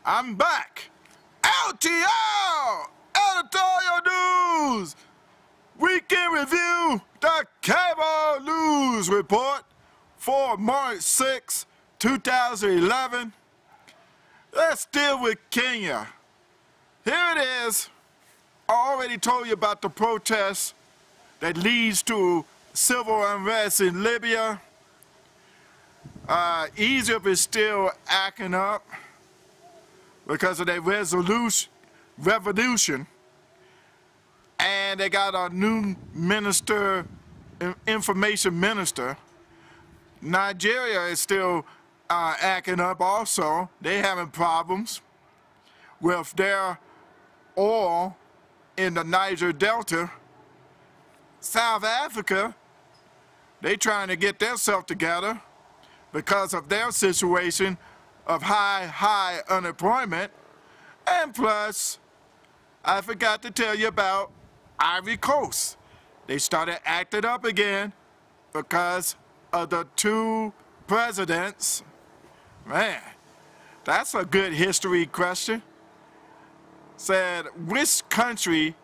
I'm back. LTL! Editorial News! Weekend Review, the Cable News Report for March 6, 2011. Let's deal with Kenya. Here it is. I already told you about the protests that leads to civil unrest in Libya. Egypt is still acting up because of their revolution. And they got a new minister, information minister. Nigeria is still acting up also. They having problems with their oil in the Niger Delta. South Africa, they trying to get themselves together because of their situation of high unemployment. And plus, I forgot to tell you about Ivory Coast. They started acting up again because of the two presidents. Man, that's a good history question. Said, which country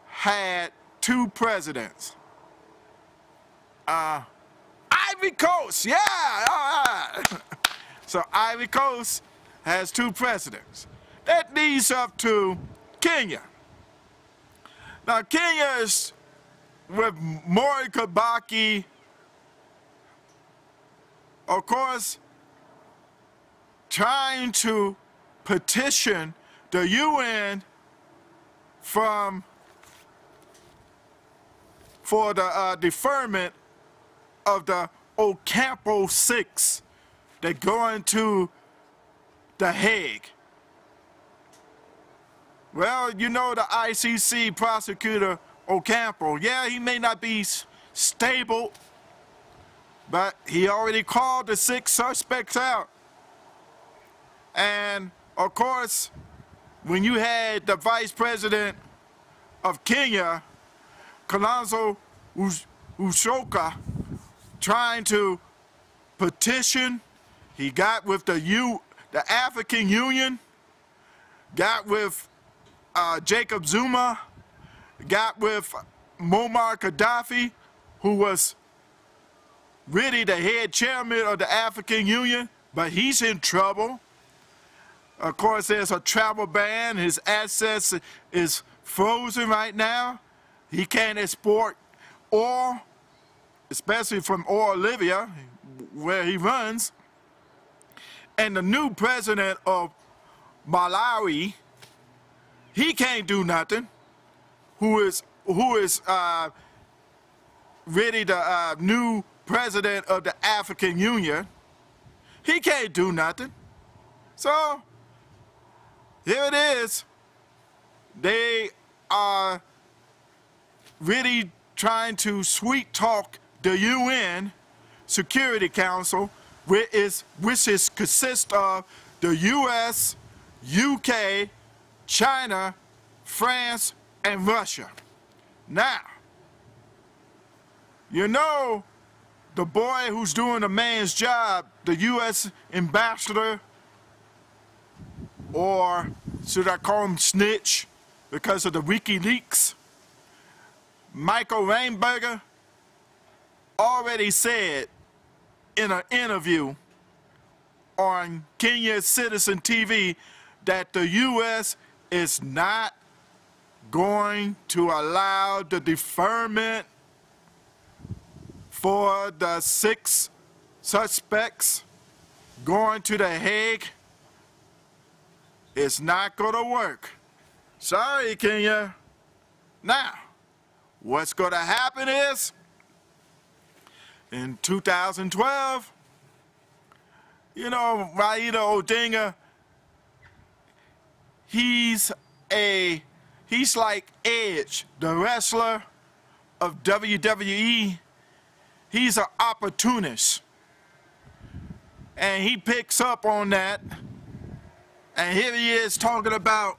had two presidents? Ivory Coast, yeah, all right. So Ivory Coast has two presidents. That leads up to Kenya. Now Kenya is with Mwai Kibaki, of course, trying to petition the UN for the deferment of the Ocampo 6 that go into The Hague. Well, you know the ICC prosecutor Ocampo, yeah, he may not be stable, but he already called the 6 suspects out. And of course, when you had the vice president of Kenya, Kalonzo Musyoka, trying to petition, he got with the African Union, got with Jacob Zuma, got with Muammar Gaddafi, who was really the head chairman of the African Union, but he's in trouble. Of course, there's a travel ban. His assets is frozen right now. He can't export oil, especially from Libya, where he runs. And the new president of Malawi, he can't do nothing. Who is really the new president of the African Union? He can't do nothing. So here it is. They are really trying to sweet talk the UN Security Council, which consists of the US, UK, China, France, and Russia. Now, you know the boy who's doing a man's job, the US ambassador, or should I call him snitch because of the WikiLeaks? Michael Weinberger already said in an interview on Kenya Citizen TV that the U.S. is not going to allow the deferment for the 6 suspects going to The Hague. It's not going to work. Sorry, Kenya. Now, what's going to happen is, in 2012, you know, Raila Odinga, he's like Edge, the wrestler of WWE. He's an opportunist. And he picks up on that. And here he is talking about,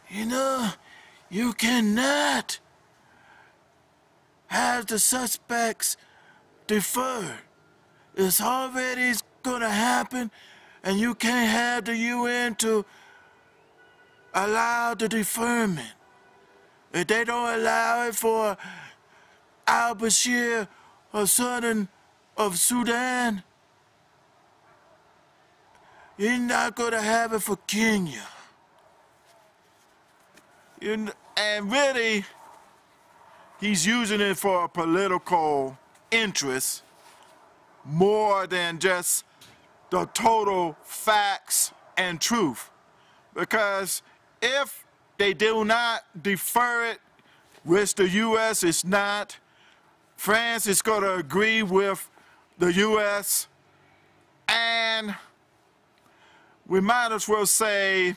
you know, you cannot have the suspects deferred. It's already gonna happen, And you can't have the UN to allow the deferment. If they don't allow it for al-Bashir of Sudan, you're not going to have it for Kenya. And really, he's using it for a political interest more than just the total facts and truth. Because if they do not defer it, which the U.S. is not, France is going to agree with the U.S., and we might as well say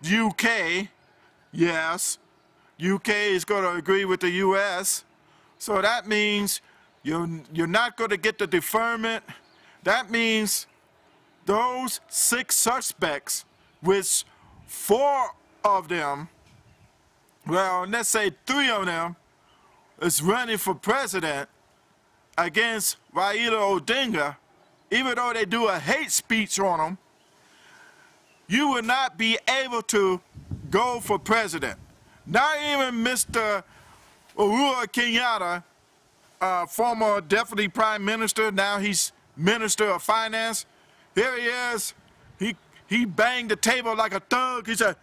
UK, yes, UK is going to agree with the U.S., so that means you're not going to get the deferment. That means those 6 suspects, which 4 of them, well, let's say 3 of them, is running for president against Raila Odinga, even though they do a hate speech on him, you will not be able to go for president. Not even Mr. Uhuru Kenyatta, former deputy prime minister, now he's minister of finance. Here he is. He banged the table like a thug. He said,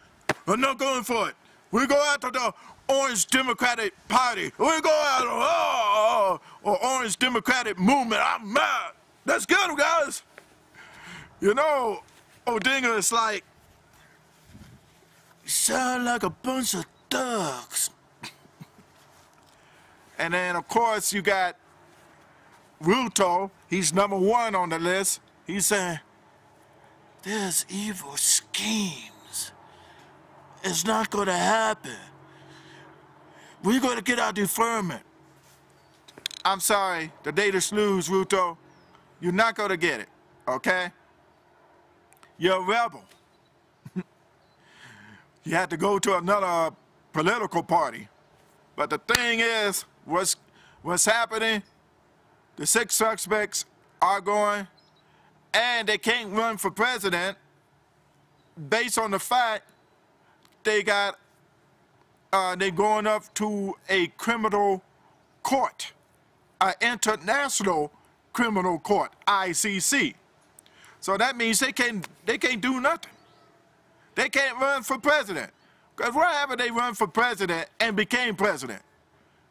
I'm not going for it. We go after the Orange Democratic Party. We go after or Orange Democratic Movement. I'm mad. Let's get them, guys. You know, Odinga is like, you sound like a bunch of thugs. And then, of course, you got Ruto. He's #1 on the list. He's saying, there's evil schemes. It's not going to happen. We're going to get our deferment. I'm sorry, the data slews, Ruto. You're not going to get it, okay? You're a rebel. You had to go to another political party. But the thing is, what's happening, the 6 suspects are going, and they can't run for president based on the fact they're going up to a criminal court, an international criminal court, ICC. So that means they can't do nothing. They can't run for president. Because what happened if they run for president and became president?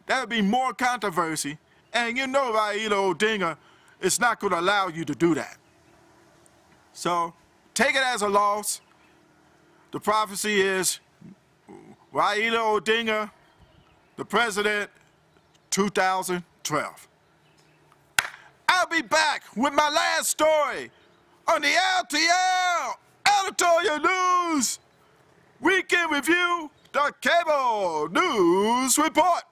That would be more controversy. And you know Raila Odinga is not going to allow you to do that. So take it as a loss. The prophecy is Raila Odinga, the president, 2012. I'll be back with my last story on the LTL Editorial News Weekend Review, the Cable News Report.